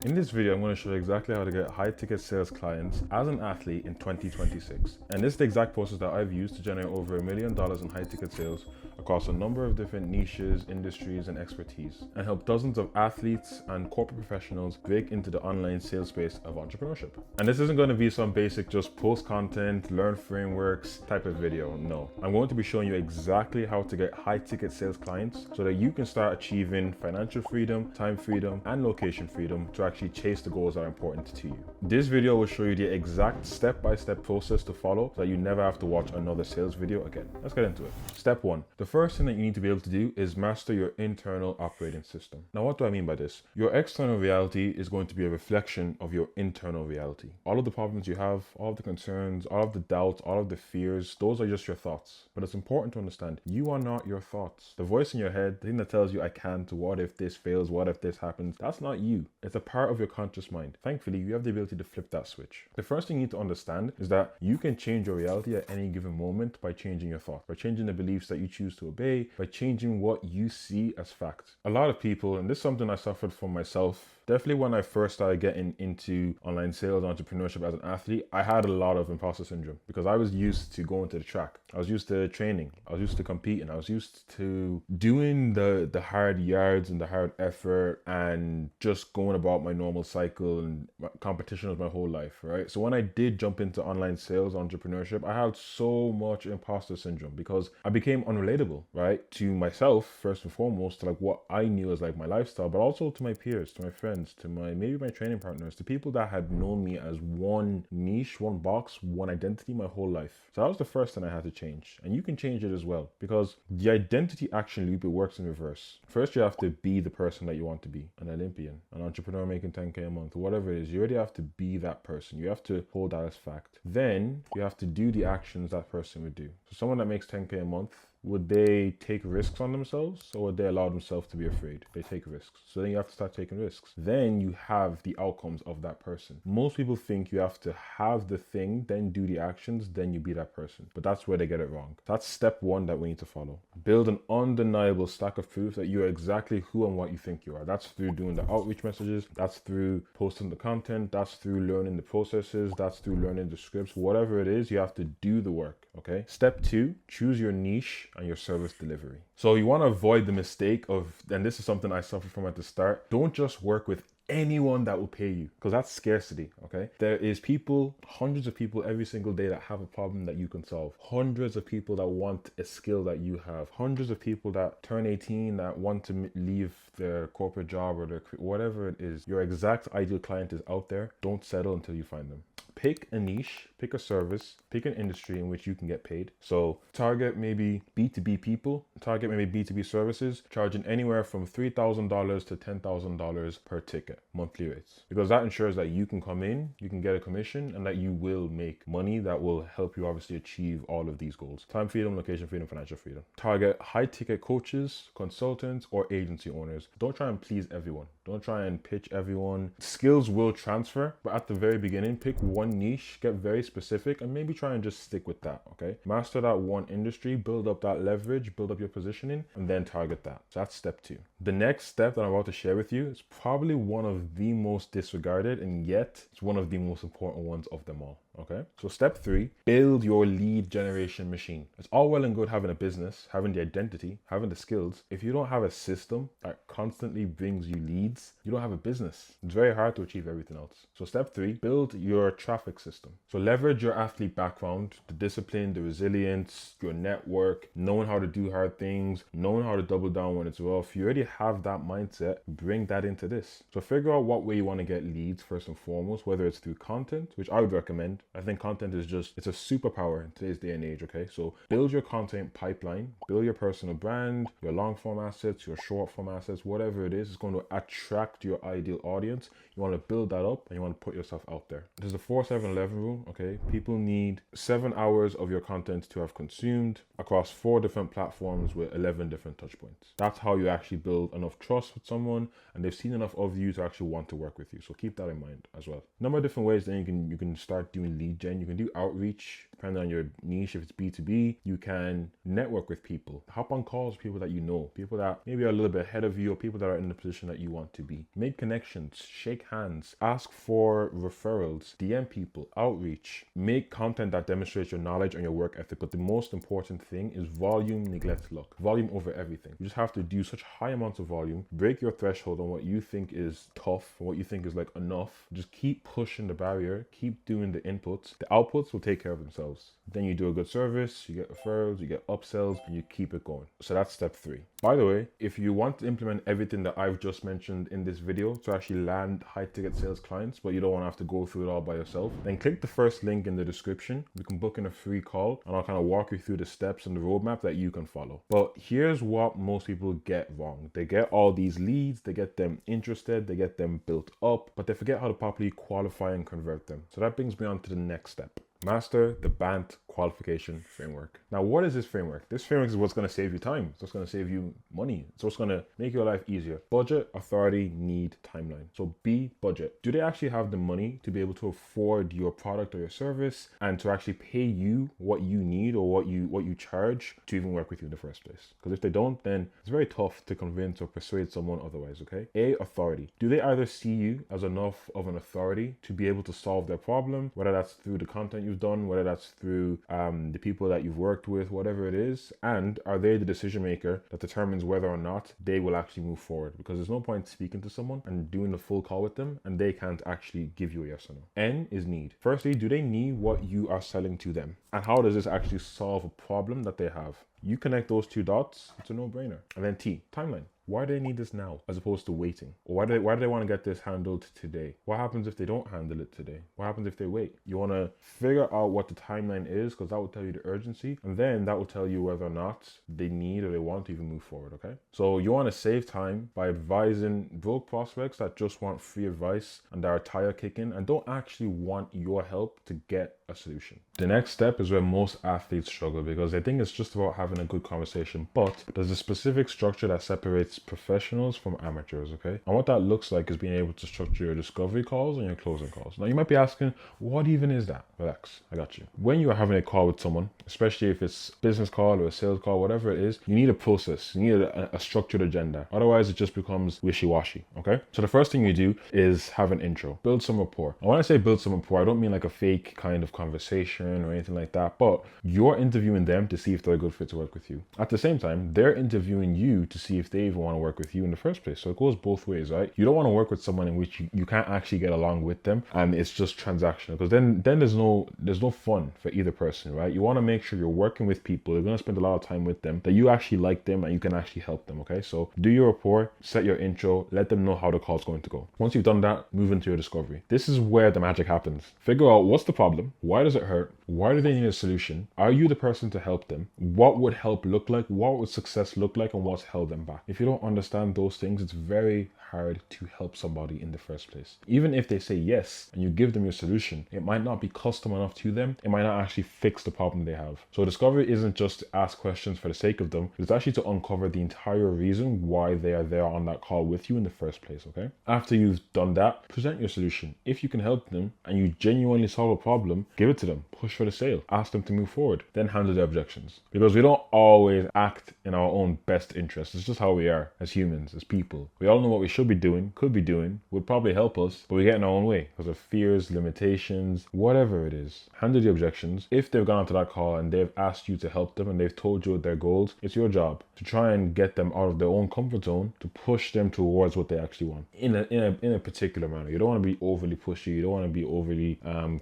In this video, I'm going to show you exactly how to get high ticket sales clients as an athlete in 2026. And this is the exact process that I've used to generate over $1 million in high ticket sales across a number of different niches, industries, and expertise, and help dozens of athletes and corporate professionals break into the online sales space of entrepreneurship. And this isn't going to be some basic just post content, learn frameworks type of video. No, I'm going to be showing you exactly how to get high ticket sales clients so that you can start achieving financial freedom, time freedom, and location freedom to actually chase the goals that are important to you. This video will show you the exact step-by-step process to follow so that you never have to watch another sales video again. Let's get into it. Step 1. The first thing that you need to be able to do is master your internal operating system. Now, what do I mean by this? Your external reality is going to be a reflection of your internal reality. All of the problems you have, all of the concerns, all of the doubts, all of the fears, those are just your thoughts. But it's important to understand you are not your thoughts. The voice in your head, the thing that tells you I can't, what if this fails, what if this happens, that's not you. It's a part of your conscious mind. Thankfully, you have the ability to flip that switch. The first thing you need to understand is that you can change your reality at any given moment by changing your thoughts, by changing the beliefs that you choose to obey, by changing what you see as fact. A lot of people, and this is something I suffered from myself, definitely when I first started getting into online sales, entrepreneurship as an athlete, I had a lot of imposter syndrome because I was used to going to the track. I was used to training. I was used to competing. I was used to doing the hard yards and the hard effort and just going about my normal cycle, and competition was my whole life, right? So when I did jump into online sales, entrepreneurship, I had so much imposter syndrome because I became unrelatable, right? To myself, first and foremost, to like what I knew as like my lifestyle, but also to my peers, to my friends, to maybe my training partners, to people that had known me as one niche, one box, one identity my whole life. So that was the first thing I had to change. And you can change it as well, because the identity action loop, it works in reverse. First, you have to be the person that you want to be, an Olympian, an entrepreneur making 10K a month, whatever it is. You already have to be that person. You have to hold that as fact. Then you have to do the actions that person would do. So someone that makes 10K a month, would they take risks on themselves, or would they allow themselves to be afraid? They take risks. So then you have to start taking risks. Then you have the outcomes of that person. Most people think you have to have the thing, then do the actions, then you be that person. But that's where they get it wrong. That's step 1 that we need to follow. Build an undeniable stack of proof that you are exactly who and what you think you are. That's through doing the outreach messages. That's through posting the content. That's through learning the processes. That's through learning the scripts. Whatever it is, you have to do the work, okay? Step 2, choose your niche and your service delivery. So you want to avoid the mistake of, and this is something I suffered from at the start, don't just work with anyone that will pay you, because that's scarcity, okay? There is people, hundreds of people every single day that have a problem that you can solve. Hundreds of people that want a skill that you have. Hundreds of people that turn 18 that want to leave their corporate job or their whatever it is. Your exact ideal client is out there. Don't settle until you find them. Pick a niche, pick a service, pick an industry in which you can get paid. So target maybe B2B people, target maybe B2B services, charging anywhere from $3,000 to $10,000 per ticket, monthly rates. Because that ensures that you can come in, you can get a commission, and that you will make money that will help you obviously achieve all of these goals. Time freedom, location freedom, financial freedom. Target high ticket coaches, consultants, or agency owners. Don't try and please everyone. Don't try and pitch everyone. Skills will transfer, but at the very beginning, pick one niche, get very specific, and maybe try and just stick with that, okay? Master that one industry, build up that leverage, build up your positioning, and then target that. So that's step 2. The next step that I'm about to share with you is probably one of the most disregarded, and yet it's one of the most important ones of them all. Okay, so step 3, build your lead generation machine. It's all well and good having a business, having the identity, having the skills. If you don't have a system that constantly brings you leads, you don't have a business. It's very hard to achieve everything else. So step 3, build your traffic system. So leverage your athlete background, the discipline, the resilience, your network, knowing how to do hard things, knowing how to double down when it's rough. You already have that mindset, bring that into this. So figure out what way you want to get leads first and foremost, whether it's through content, which I would recommend. I think content is just, it's a superpower in today's day and age, okay? So build your content pipeline, build your personal brand, your long form assets, your short form assets, whatever it is, it's going to attract your ideal audience. You want to build that up and you want to put yourself out there. There's the 4-7-11 rule, okay? People need 7 hours of your content to have consumed across 4 different platforms with 11 different touch points. That's how you actually build build enough trust with someone and they've seen enough of you to actually want to work with you. So keep that in mind as well. Number of different ways then you can start doing lead gen. You can do outreach depending on your niche. If it's B2B, you can network with people, hop on calls with people that you know, people that maybe are a little bit ahead of you or people that are in the position that you want to be. Make connections, shake hands, ask for referrals, DM people, outreach, make content that demonstrates your knowledge and your work ethic. But the most important thing is volume neglects luck. Volume over everything. You just have to do such high amounts of volume, break your threshold on what you think is tough, what you think is like enough. Just keep pushing the barrier, keep doing the inputs. The outputs will take care of themselves. Then you do a good service, you get referrals, you get upsells, and you keep it going. So that's step 3. By the way, if you want to implement everything that I've just mentioned in this video to actually land high ticket sales clients, but you don't want to have to go through it all by yourself, then click the first link in the description. You can book in a free call and I'll kind of walk you through the steps and the roadmap that you can follow. But here's what most people get wrong. They get all these leads, they get them interested, they get them built up, but they forget how to properly qualify and convert them. So that brings me on to the next step. Master the BANT qualification framework. Now, what is this framework? This framework is what's going to save you time. It's what's going to save you money. It's what's going to make your life easier. Budget, authority, need, timeline. So B, budget. Do they actually have the money to be able to afford your product or your service and to actually pay you what you need or what you charge to even work with you in the first place? Because if they don't, then it's very tough to convince or persuade someone otherwise, okay? A, authority. Do they either see you as enough of an authority to be able to solve their problem, whether that's through the content you've done, whether that's through the people that you've worked with, whatever it is, and are they the decision maker that determines whether or not they will actually move forward? Because there's no point speaking to someone and doing the full call with them and they can't actually give you a yes or no. N is need. Firstly, do they need what you are selling to them? And how does this actually solve a problem that they have? You connect those two dots, it's a no-brainer. And then T, timeline. Why do they need this now as opposed to waiting? Or why do they want to get this handled today? What happens if they don't handle it today? What happens if they wait? You want to figure out what the timeline is because that will tell you the urgency, and then that will tell you whether or not they need or they want to even move forward, okay? So you want to save time by advising broke prospects that just want free advice and that are tire kicking and don't actually want your help to get a solution. The next step is where most athletes struggle because they think it's just about having a good conversation, but there's a specific structure that separates professionals from amateurs, okay? And what that looks like is being able to structure your discovery calls and your closing calls. Now you might be asking, what even is that? Relax, I got you. When you are having a call with someone, especially if it's a business call or a sales call, whatever it is, you need a process, you need a structured agenda. Otherwise it just becomes wishy-washy, okay? So the first thing you do is have an intro, build some rapport. And when I say build some rapport, I don't mean like a fake kind of conversation or anything like that, but you're interviewing them to see if they're a good fit to work with you. At the same time, they're interviewing you to see if they even want to work with you in the first place. So it goes both ways, right? You don't want to work with someone in which you can't actually get along with them and it's just transactional, because then there's no fun for either person, right? You want to make sure you're working with people, you're going to spend a lot of time with them, that you actually like them and you can actually help them, okay? So do your rapport, set your intro, let them know how the call's going to go. Once you've done that, move into your discovery. This is where the magic happens. Figure out what's the problem, why does it hurt, why do they need a solution, are you the person to help them, what would help look like, what would success look like, and what's held them back. If you don't understand those things, it's very hard to help somebody in the first place. Even if they say yes and you give them your solution, it might not be custom enough to them, it might not actually fix the problem they have. So discovery isn't just to ask questions for the sake of them, it's actually to uncover the entire reason why they are there on that call with you in the first place, okay? After you've done that, present your solution. If you can help them and you genuinely solve a problem, give it to them, push for the sale, ask them to move forward, then handle the objections. Because we don't always act in our own best interest. It's just how we are as humans, as people. We all know what we should be doing, could be doing, would probably help us, but we get in our own way because of fears, limitations, whatever it is. Handle the objections. If they've gone to that call and they've asked you to help them and they've told you their goals, it's your job to try and get them out of their own comfort zone, to push them towards what they actually want in a particular manner. You don't want to be overly pushy, you don't want to be overly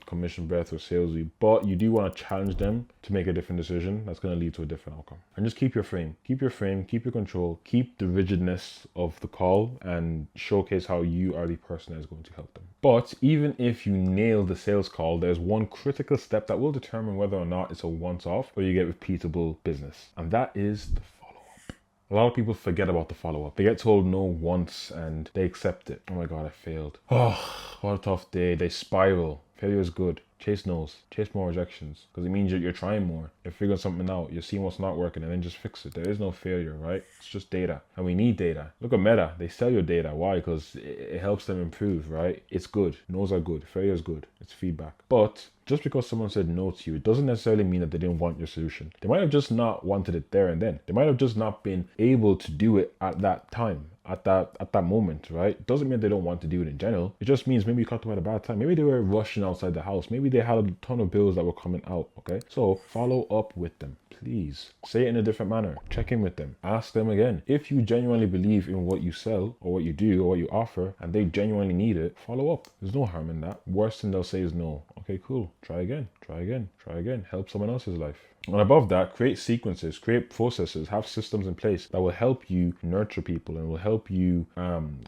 commission breath or salesy, but you do want to challenge them to make a different decision that's going to lead to a different outcome. And just keep your frame, keep your control, keep the rigidness of the call, and showcase how you are the person that is going to help them. But even if you nail the sales call, there's one critical step that will determine whether or not it's a once-off or you get repeatable business, and that is the follow-up. A lot of people forget about the follow-up. They get told no once and they accept it. Oh my god, I failed. Oh, what a tough day. They spiral Failure is good. Chase no's, chase more rejections, because it means you're trying more, you're figuring something out, you're seeing what's not working, and then just fix it. There is no failure, right? It's just data, and we need data. Look at Meta, they sell your data. Why? Because it helps them improve, right? It's good. No's are good. Failure is good. It's feedback. But just because someone said no to you, it doesn't necessarily mean that they didn't want your solution. They might have just not wanted it there and then. They might have just not been able to do it at that time, at that moment, right? Doesn't mean they don't want to do it in general. It just means maybe you caught them at a bad time. Maybe they were rushing outside the house. Maybe they had a ton of bills that were coming out, okay? So follow up with them, please. Say it in a different manner. Check in with them. Ask them again. If you genuinely believe in what you sell or what you do or what you offer and they genuinely need it, follow up. There's no harm in that. Worst thing they'll say is no. Okay, cool. Try again. Try again. Try again. Help someone else's life. And above that, create sequences, create processes, have systems in place that will help you nurture people and will help you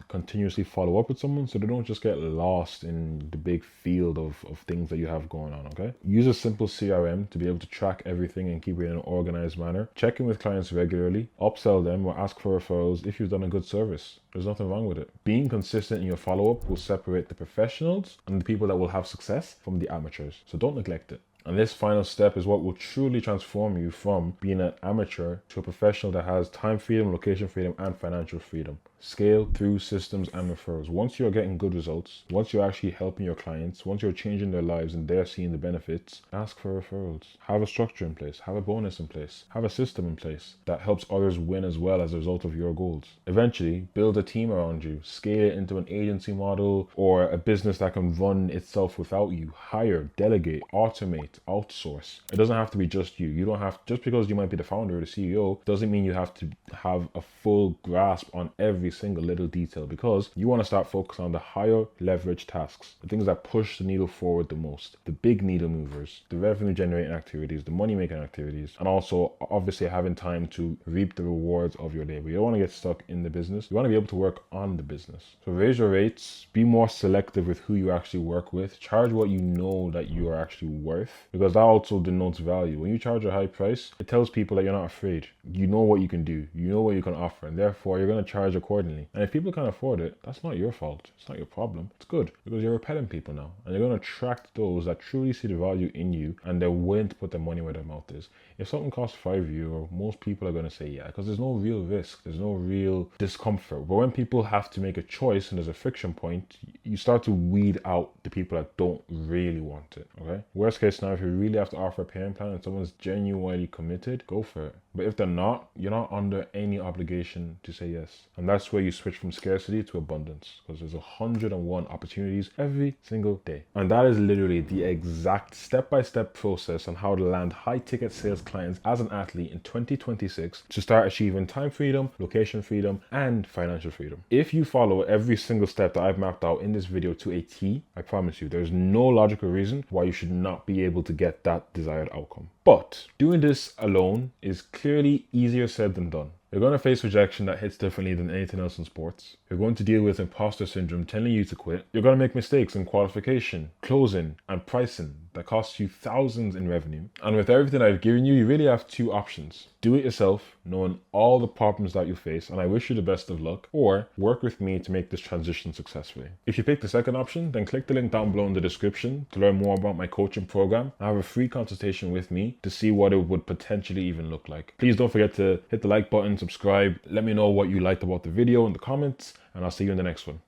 continuously follow up with someone so they don't just get lost in the big field of things that you have going on, okay? Use a simple CRM to be able to track everything and keep it in an organized manner. Check in with clients regularly, upsell them or ask for referrals if you've done a good service. There's nothing wrong with it. Being consistent in your follow-up will separate the professionals and the people that will have success from the amateurs. So don't neglect it. And this final step is what will truly transform you from being an amateur to a professional that has time freedom, location freedom, and financial freedom. Scale through systems and referrals. Once you're getting good results, once you're actually helping your clients, once you're changing their lives and they're seeing the benefits, ask for referrals. Have a structure in place, have a bonus in place, have a system in place that helps others win as well as a result of your goals. Eventually, build a team around you, scale it into an agency model or a business that can run itself without you. Hire, delegate, automate, outsource. It doesn't have to be just you. You don't have, just because you might be the founder or the CEO, doesn't mean you have to have a full grasp on every single little detail, because you want to start focusing on the higher leverage tasks, the things that push the needle forward the most, the big needle movers, the revenue generating activities, the money making activities, and also obviously having time to reap the rewards of your labor. You don't want to get stuck in the business. You want to be able to work on the business. So raise your rates, be more selective with who you actually work with, charge what you know that you are actually worth, because that also denotes value. When you charge a high price, it tells people that you're not afraid. You know what you can do, you know what you can offer, and therefore you're going to charge accordingly. And if people can't afford it, that's not your fault. It's not your problem. It's good, because you're repelling people now, and you're going to attract those that truly see the value in you and they're willing to put their money where their mouth is. If something costs €5, most people are going to say yeah, because there's no real risk, there's no real discomfort. But when people have to make a choice and there's a friction point, you start to weed out the people that don't really want it, okay? Worst case scenario, if you really have to offer a payment plan and someone's genuinely committed, go for it. But if they're not, you're not under any obligation to say yes. And that's where you switch from scarcity to abundance, because there's 101 opportunities every single day. And that is literally the exact step-by-step process on how to land high-ticket sales clients as an athlete in 2026 to start achieving time freedom, location freedom, and financial freedom. If you follow every single step that I've mapped out in this video to a T, I promise you, there's no logical reason why you should not be able to get that desired outcome. But doing this alone is clearly easier said than done. You're going to face rejection that hits differently than anything else in sports. You're going to deal with imposter syndrome telling you to quit. You're going to make mistakes in qualification, closing, and pricing that costs you thousands in revenue. And with everything I've given you, you really have two options. Do it yourself, knowing all the problems that you face, and I wish you the best of luck, or work with me to make this transition successfully. If you pick the second option, then click the link down below in the description to learn more about my coaching program and have a free consultation with me to see what it would potentially even look like. Please don't forget to hit the like button, subscribe, let me know what you liked about the video in the comments, and I'll see you in the next one.